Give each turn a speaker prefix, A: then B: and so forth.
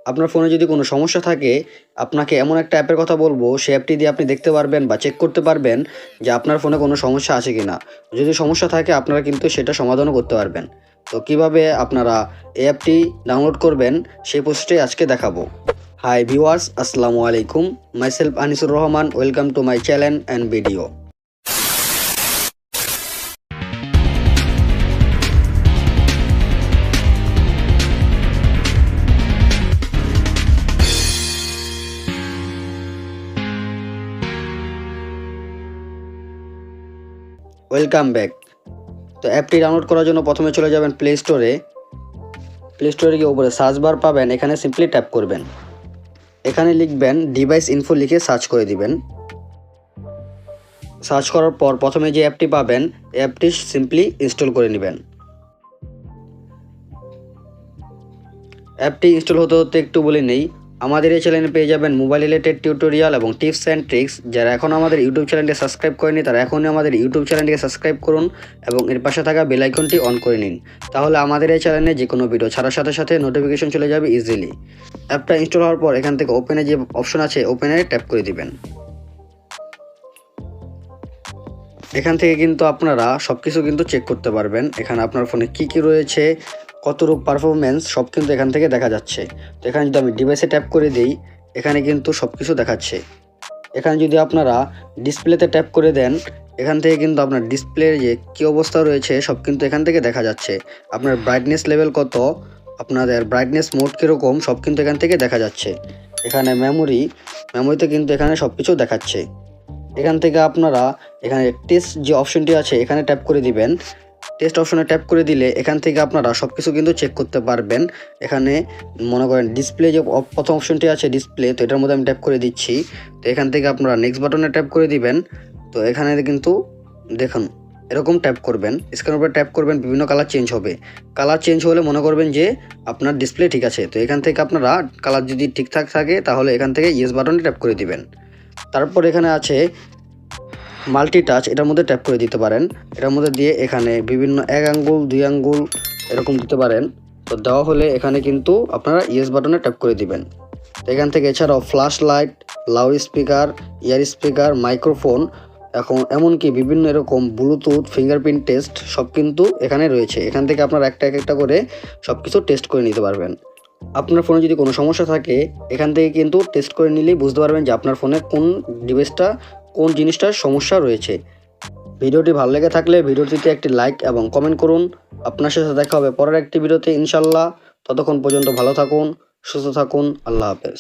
A: আপনার ফোনে যদি কোনো সমস্যা থাকে, আপনাকে এমন একটা অ্যাপের কথা বলবো, সেই অ্যাপটি দিয়ে আপনি দেখতে পারবেন বা চেক করতে পারবেন যে আপনার ফোনে কোনো সমস্যা আছে কিনা। যদি সমস্যা থাকে আপনারা কিন্তু সেটা সমাধানও করতে পারবেন। তো কিভাবে আপনারা এই অ্যাপটি ডাউনলোড করবেন সেই প্রসেসটাই আজকে দেখাবো। হাই ভিউয়ার্স, আসসালামু আলাইকুম। Myself Anisur Rahman, welcome to my channel and video. Welcome back. তো অ্যাপটি ডাউনলোড করার জন্য প্রথমে চলে যাবেন প্লে স্টোরে। প্লে স্টোরে গিয়ে উপরে সার্চ বার পাবেন, এখানে সিম্পলি ট্যাপ করবেন। এখানে লিখবেন ডিভাইস ইনফো, লিখে সার্চ করে দিবেন। সার্চ করার পর প্রথমে যে অ্যাপটি পাবেন, অ্যাপটি সিম্পলি ইনস্টল করে নেবেন। অ্যাপটি ইনস্টল হতে হতে একটু বলে নেই, আমাদের এই চ্যানেলে পেয়ে যাবেন মোবাইল রিলেটেড টিউটোরিয়াল এবং টিপস অ্যান্ড ট্রিক্স। যারা এখন আমাদের ইউটিউব চ্যানেলটি সাবস্ক্রাইব করেনি তারা এখনই আমাদের ইউটিউব চ্যানেলটিকে সাবস্ক্রাইব করুন এবং এর পাশে থাকা বেল আইকনটি অন করে নিন। তাহলে আমাদের এই চ্যানেলে যে কোনো ভিডিও ছাড়ার সাথে সাথে নোটিফিকেশন চলে যাবে ইজিলি। অ্যাপটা ইনস্টল হওয়ার পর এখান থেকে ওপেনে যে অপশন আছে, ওপেনে ট্যাপ করে দিবেন। এখান থেকে কিন্তু আপনারা সব কিছু কিন্তু চেক করতে পারবেন। এখানে আপনার ফোনে কী কী রয়েছে, কতটুকু পারফরমেন্স, সব কিন্তু এখান থেকে দেখা যাচ্ছে। তো এখানে যদি আমি ডিভাইসে ট্যাপ করে দিই, এখানে কিন্তু সব কিছু দেখাচ্ছে। এখানে যদি আপনারা ডিসপ্লেতে ট্যাপ করে দেন, এখান থেকে কিন্তু আপনার ডিসপ্লের যে কী অবস্থা রয়েছে সব কিন্তু এখান থেকে দেখা যাচ্ছে। আপনার ব্রাইটনেস লেভেল কত, আপনাদের ব্রাইটনেস মোড কীরকম, সব কিন্তু এখান থেকে দেখা যাচ্ছে। এখানে মেমোরিতে কিন্তু এখানে সব কিছু দেখাচ্ছে। এখান থেকে আপনারা এখানে টেস্ট যে অপশনটি আছে এখানে ট্যাপ করে দিবেন। টেস্ট অপশনে ট্যাপ করে দিলে এখান থেকে আপনারা সব কিছু কিন্তু চেক করতে পারবেন। এখানে মনে করেন ডিসপ্লে যে প্রথম অপশনটি আছে ডিসপ্লে, তো এটার মধ্যে আমি ট্যাপ করে দিচ্ছি। তো এখান থেকে আপনারা নেক্সট বাটনে ট্যাপ করে দিবেন। তো এখানে কিন্তু দেখুন এরকম ট্যাপ করবেন, স্ক্রিনের উপরে ট্যাপ করবেন, বিভিন্ন কালার চেঞ্জ হবে। কালার চেঞ্জ হলে মনে করবেন যে আপনার ডিসপ্লে ঠিক আছে। তো এখান থেকে আপনারা কালার যদি ঠিকঠাক থাকে তাহলে এখান থেকে ইয়েস বাটনে ট্যাপ করে দিবেন। তারপর এখানে আছে মাল্টি টাচ, এটার মধ্যে ট্যাপ করে দিতে পারেন। এটার মধ্যে দিয়ে এখানে বিভিন্ন 1 আঙ্গুল 2 আঙ্গুল এরকম দিতে পারেন। তো দেওয়া হলে এখানে কিন্তু আপনারা ইয়েস বাটনে ট্যাপ করে দিবেন। তো এখান থেকে এছাড়াও ফ্ল্যাশ লাইট, লাউড স্পিকার, ইয়ার স্পিকার, মাইক্রোফোন, এখন এমনকি বিভিন্ন এরকম ব্লুটুথ, ফিঙ্গারপ্রিন্ট টেস্ট সব কিন্তু এখানে রয়েছে। এখান থেকে আপনারা একটা করে সব কিছু টেস্ট করে নিতে পারবেন। আপনার ফোনে যদি কোনো সমস্যা থাকে এখান থেকে কিন্তু টেস্ট করে নিলেই বুঝতে পারবেন যে আপনার ফোনে কোন জিনিসটার সমস্যা রয়েছে। ভিডিওটি ভালো লেগে থাকলে ভিডিওটিতে একটি লাইক এবং কমেন্ট করুন। আপনার সাথে দেখা হবে পরের একটি ভিডিওতে ইনশাল্লাহ। ততক্ষণ পর্যন্ত ভালো থাকুন, সুস্থ থাকুন। আল্লাহ হাফেজ।